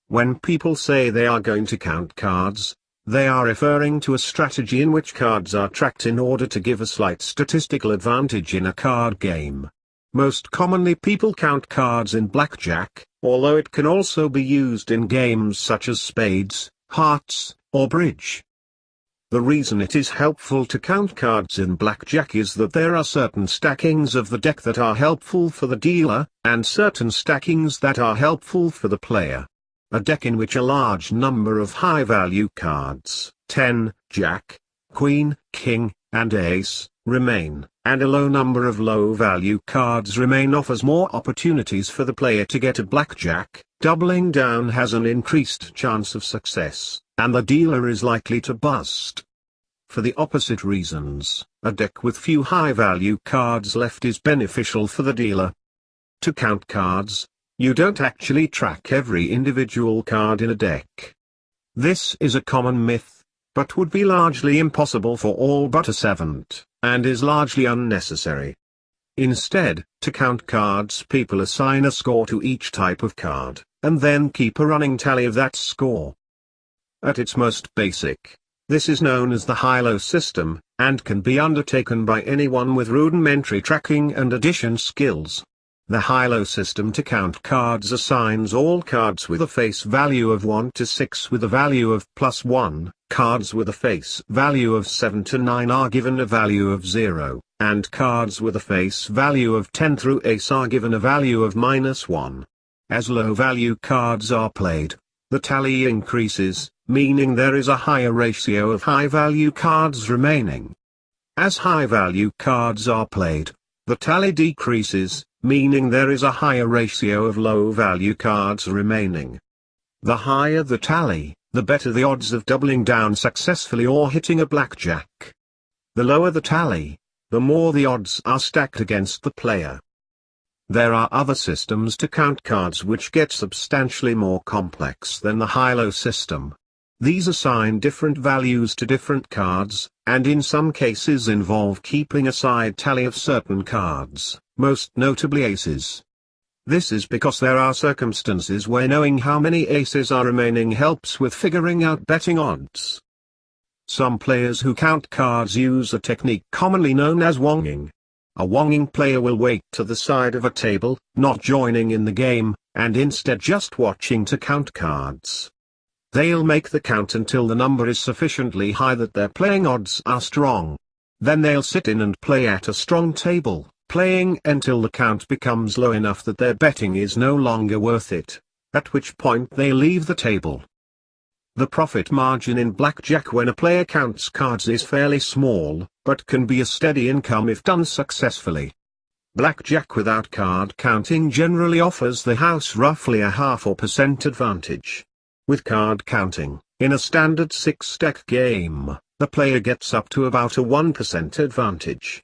When people say they are going to count cards, they are referring to a strategy in which cards are tracked in order to give a slight statistical advantage in a card game. Most commonly people count cards in blackjack, although it can also be used in games such as spades, hearts, or bridge. The reason it is helpful to count cards in blackjack is that there are certain stackings of the deck that are helpful for the dealer, and certain stackings that are helpful for the player. A deck in which a large number of high-value cards, 10, Jack, Queen, King, and Ace, remain, and a low number of low-value cards remain offers more opportunities for the player to get a blackjack. Doubling down has an increased chance of success, and the dealer is likely to bust. For the opposite reasons, a deck with few high-value cards left is beneficial for the dealer. To count cards, you don't actually track every individual card in a deck. This is a common myth, but would be largely impossible for all but a savant, and is largely unnecessary. Instead, to count cards people assign a score to each type of card, and then keep a running tally of that score. At its most basic, this is known as the high-low system, and can be undertaken by anyone with rudimentary tracking and addition skills. The high-low system to count cards assigns all cards with a face value of 1 to 6 with a value of +1, cards with a face value of 7 to 9 are given a value of 0, and cards with a face value of 10 through ace are given a value of -1. As low-value cards are played, the tally increases, meaning there is a higher ratio of high-value cards remaining. As high-value cards are played, the tally decreases, meaning there is a higher ratio of low-value cards remaining. The higher the tally, the better the odds of doubling down successfully or hitting a blackjack. The lower the tally, the more the odds are stacked against the player. There are other systems to count cards which get substantially more complex than the high-low system. These assign different values to different cards, and in some cases involve keeping a side tally of certain cards, most notably aces. This is because there are circumstances where knowing how many aces are remaining helps with figuring out betting odds. Some players who count cards use a technique commonly known as wonging. A wonging player will wait to the side of a table, not joining in the game, and instead just watching to count cards. They'll make the count until the number is sufficiently high that their playing odds are strong. Then they'll sit in and play at a strong table, playing until the count becomes low enough that their betting is no longer worth it, at which point they leave the table. The profit margin in blackjack when a player counts cards is fairly small, but can be a steady income if done successfully. Blackjack without card counting generally offers the house roughly a 0.5% advantage. With card counting, in a standard 6-stack game, the player gets up to about a 1% advantage.